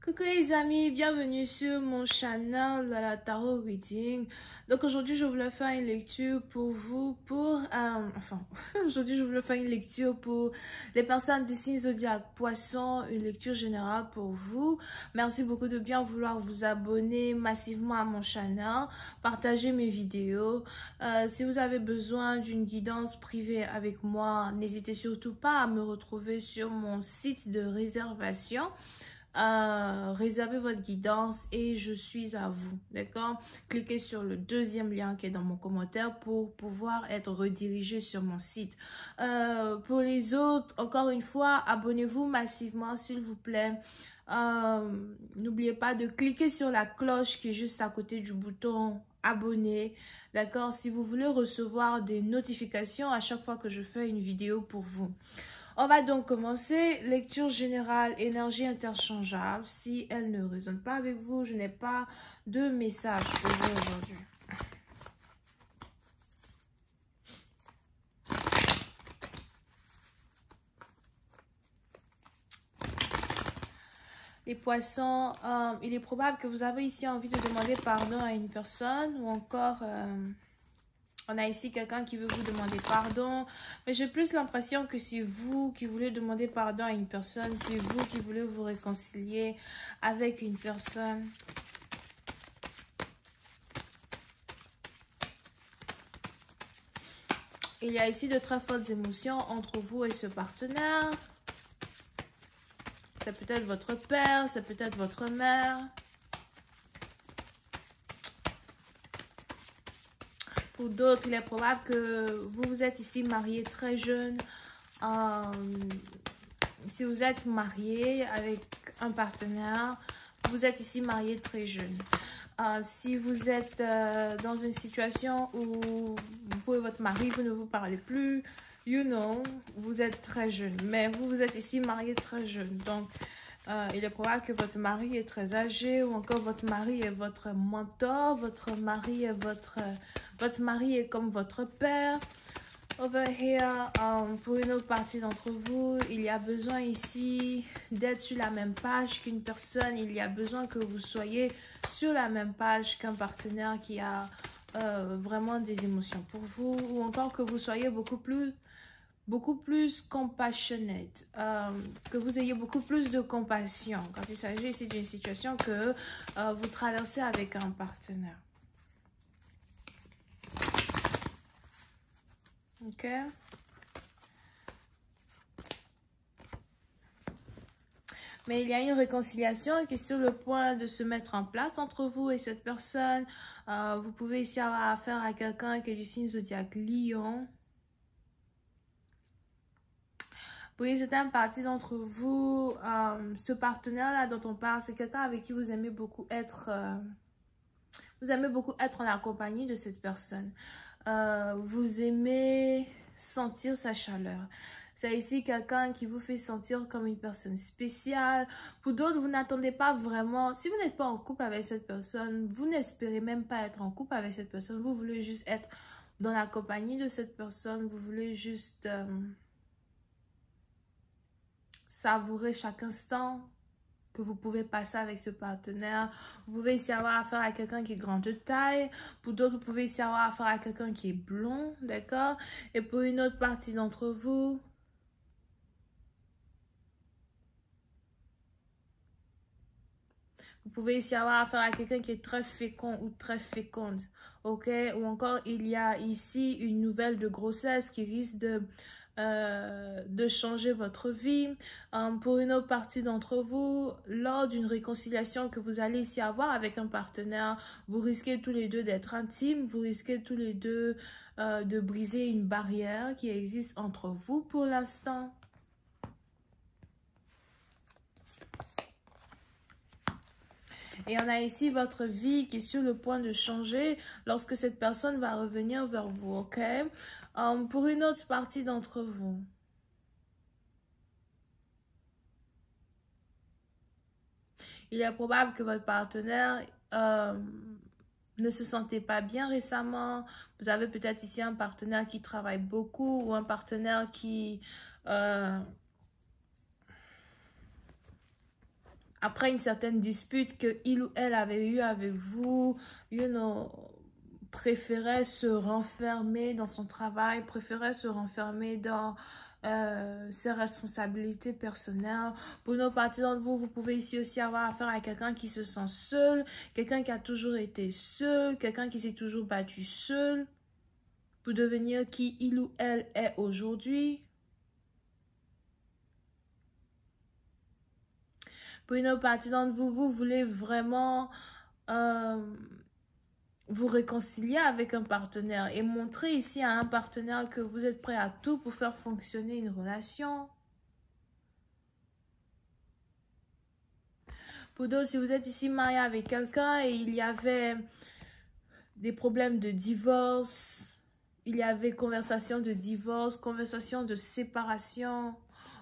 Coucou les amis, bienvenue sur mon channel de la Tarot Reading. Donc aujourd'hui je voulais faire une lecture pour vous, aujourd'hui je voulais faire une lecture pour les personnes du signe zodiaque Poisson, une lecture générale pour vous. Merci beaucoup de bien vouloir vous abonner massivement à mon channel, partager mes vidéos. Si vous avez besoin d'une guidance privée avec moi, n'hésitez surtout pas à me retrouver sur mon site de réservation. Réservez votre guidance et je suis à vous, d'accord? Cliquez sur le deuxième lien qui est dans mon commentaire pour pouvoir être redirigé sur mon site. Pour les autres, encore une fois, abonnez-vous massivement s'il vous plaît. N'oubliez pas de cliquer sur la cloche qui est juste à côté du bouton abonner, d'accord? Si vous voulez recevoir des notifications à chaque fois que je fais une vidéo pour vous. On va donc commencer. Lecture générale, énergie interchangeable. Si elle ne résonne pas avec vous, je n'ai pas de message pour vous aujourd'hui. Les poissons, il est probable que vous avez ici envie de demander pardon à une personne ou encore... on a ici quelqu'un qui veut vous demander pardon. Mais j'ai plus l'impression que c'est vous qui voulez demander pardon à une personne. C'est vous qui voulez vous réconcilier avec une personne. Il y a ici de très fortes émotions entre vous et ce partenaire. C'est peut-être votre père, c'est peut-être votre mère. Pour d'autres, il est probable que vous vous êtes ici marié très jeune. Si vous êtes marié avec un partenaire, vous êtes ici marié très jeune. Si vous êtes dans une situation où vous et votre mari, vous ne vous parlez plus, vous êtes très jeune. Mais vous êtes ici marié très jeune. Donc, il est probable que votre mari est très âgé ou encore votre mari est votre mentor, votre mari est comme votre père. Over here, pour une autre partie d'entre vous, il y a besoin ici d'être sur la même page qu'une personne. Il y a besoin que vous soyez sur la même page qu'un partenaire qui a vraiment des émotions pour vous ou encore que vous soyez beaucoup plus compassionate, que vous ayez beaucoup plus de compassion quand il s'agit ici d'une situation que vous traversez avec un partenaire. Ok. Mais il y a une réconciliation qui est sur le point de se mettre en place entre vous et cette personne. Vous pouvez ici avoir affaire à quelqu'un qui est du signe zodiaque Lion. Pour une certaine partie d'entre vous, ce partenaire-là dont on parle, c'est quelqu'un avec qui vous aimez beaucoup être... vous aimez beaucoup être en la compagnie de cette personne. Vous aimez sentir sa chaleur. C'est ici quelqu'un qui vous fait sentir comme une personne spéciale. Pour d'autres, vous n'attendez pas vraiment... Si vous n'êtes pas en couple avec cette personne, vous n'espérez même pas être en couple avec cette personne. Vous voulez juste être dans la compagnie de cette personne. Vous voulez juste savourer chaque instant que vous pouvez passer avec ce partenaire. Vous pouvez ici avoir affaire à quelqu'un qui est grand de taille. Pour d'autres, vous pouvez ici avoir affaire à quelqu'un qui est blond, d'accord? Et pour une autre partie d'entre vous, vous pouvez ici avoir affaire à quelqu'un qui est très fécond ou très féconde, ok? Ou encore, il y a ici une nouvelle de grossesse qui risque de changer votre vie. Pour une autre partie d'entre vous, lors d'une réconciliation que vous allez ici avoir avec un partenaire, vous risquez tous les deux d'être intimes, vous risquez tous les deux de briser une barrière qui existe entre vous pour l'instant. Et on a ici votre vie qui est sur le point de changer lorsque cette personne va revenir vers vous, ok? Pour une autre partie d'entre vous, il est probable que votre partenaire ne se sentait pas bien récemment. Vous avez peut-être ici un partenaire qui travaille beaucoup ou un partenaire qui après une certaine dispute que il ou elle avait eu avec vous, préférait se renfermer dans son travail, préférait se renfermer dans ses responsabilités personnelles. Pour une autre partie d'entre vous, vous pouvez ici aussi avoir affaire à quelqu'un qui se sent seul, quelqu'un qui a toujours été seul, quelqu'un qui s'est toujours battu seul pour devenir qui il ou elle est aujourd'hui. Pour une autre partie d'entre vous, vous voulez vraiment vous réconcilier avec un partenaire et montrer ici à un partenaire que vous êtes prêt à tout pour faire fonctionner une relation. Pour d'autres, si vous êtes ici marié avec quelqu'un et il y avait des problèmes de divorce, il y avait conversation de divorce, conversation de séparation.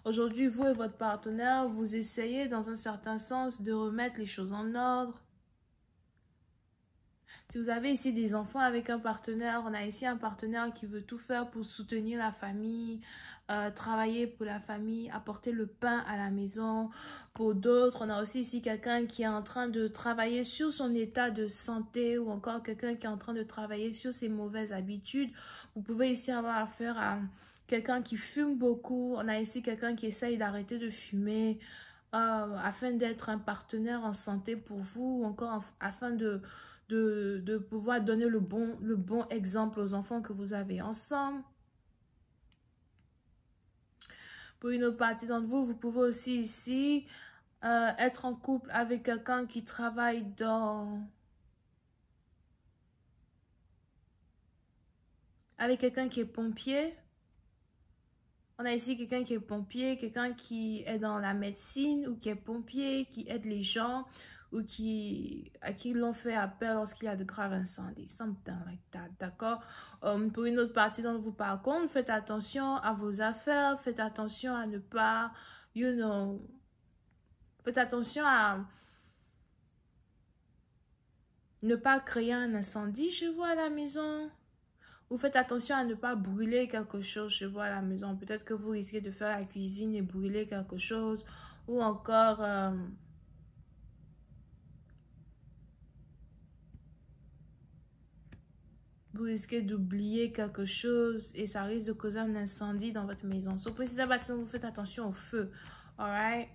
Aujourd'hui, vous et votre partenaire, vous essayez dans un certain sens de remettre les choses en ordre. Si vous avez ici des enfants avec un partenaire, on a ici un partenaire qui veut tout faire pour soutenir la famille, travailler pour la famille, apporter le pain à la maison. Pour d'autres, on a aussi ici quelqu'un qui est en train de travailler sur son état de santé ou encore quelqu'un qui est en train de travailler sur ses mauvaises habitudes. Vous pouvez ici avoir affaire à quelqu'un qui fume beaucoup. On a ici quelqu'un qui essaye d'arrêter de fumer afin d'être un partenaire en santé pour vous ou encore afin de pouvoir donner le bon exemple aux enfants que vous avez ensemble. Pour une autre partie d'entre vous, vous pouvez aussi ici être en couple avec quelqu'un qui travaille avec quelqu'un qui est pompier. On a ici quelqu'un qui est pompier, quelqu'un qui est dans la médecine ou qui est pompier, qui aide les gens ou à qui l'on fait appel lorsqu'il y a de graves incendies. Something like that, d'accord? Pour une autre partie d'entre vous, par contre, faites attention à vos affaires, faites attention à ne pas, faites attention à ne pas créer un incendie chez vous à la maison. Ou faites attention à ne pas brûler quelque chose chez vous à la maison. Peut-être que vous risquez de faire la cuisine et brûler quelque chose. Ou encore, vous risquez d'oublier quelque chose et ça risque de causer un incendie dans votre maison. So, pour cette bâtiment, vous faites attention au feu. Alright?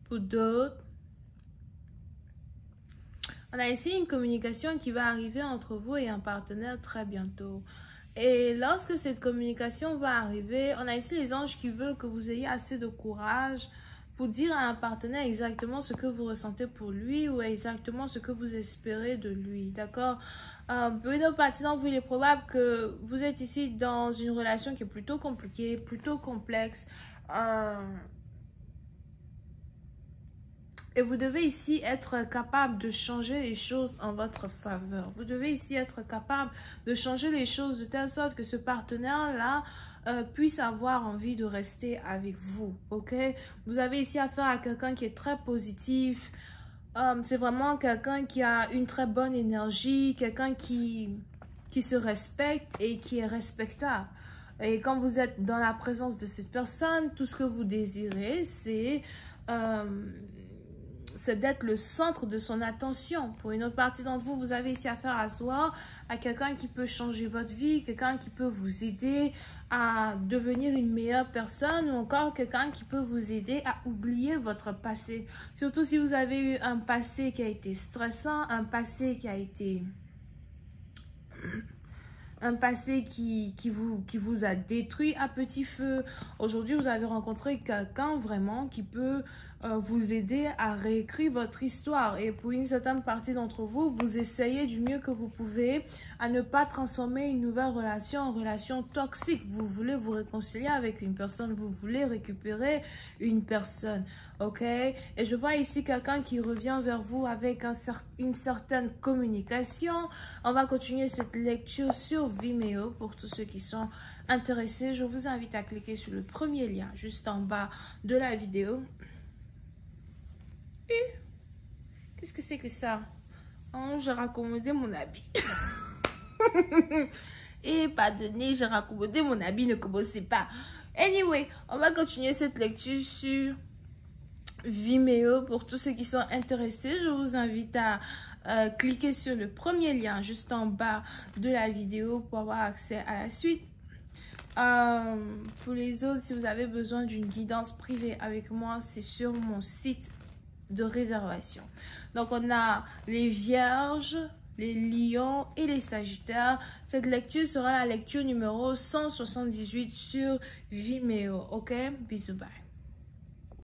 Pour d'autres, on a ici une communication qui va arriver entre vous et un partenaire très bientôt. Et lorsque cette communication va arriver, on a ici les anges qui veulent que vous ayez assez de courage pour dire à un partenaire exactement ce que vous ressentez pour lui ou exactement ce que vous espérez de lui, d'accord? Pour une autre partie d'entre vous, il est probable que vous êtes ici dans une relation qui est plutôt compliquée, plutôt complexe. Et vous devez ici être capable de changer les choses en votre faveur. Vous devez ici être capable de changer les choses de telle sorte que ce partenaire-là puisse avoir envie de rester avec vous, ok? Vous avez ici affaire à quelqu'un qui est très positif. C'est vraiment quelqu'un qui a une très bonne énergie, quelqu'un qui se respecte et qui est respectable. Et quand vous êtes dans la présence de cette personne, tout ce que vous désirez, c'est d'être le centre de son attention. Pour une autre partie d'entre vous, vous avez ici affaire à soi, à quelqu'un qui peut changer votre vie, quelqu'un qui peut vous aider à devenir une meilleure personne ou encore quelqu'un qui peut vous aider à oublier votre passé. Surtout si vous avez eu un passé qui a été stressant, un passé qui a été... un passé qui vous a détruit à petit feu. Aujourd'hui, vous avez rencontré quelqu'un vraiment qui peut vous aider à réécrire votre histoire. Et pour une certaine partie d'entre vous, vous essayez du mieux que vous pouvez à ne pas transformer une nouvelle relation en relation toxique. Vous voulez vous réconcilier avec une personne, vous voulez récupérer une personne. Ok? Et je vois ici quelqu'un qui revient vers vous avec une certaine communication. On va continuer cette lecture sur Vimeo pour tous ceux qui sont intéressés. Je vous invite à cliquer sur le premier lien juste en bas de la vidéo. Et qu'est-ce que c'est que ça? Oh, j'ai raccommodé mon habit. Et pardonnez, j'ai raccommodé mon habit, ne commencez pas. Anyway, on va continuer cette lecture sur Vimeo. Pour tous ceux qui sont intéressés, je vous invite à cliquer sur le premier lien juste en bas de la vidéo pour avoir accès à la suite. Pour les autres, si vous avez besoin d'une guidance privée avec moi, c'est sur mon site de réservation. Donc on a les vierges, les lions et les sagittaires. Cette lecture sera la lecture numéro 178 sur Vimeo. Ok, bisous, bye.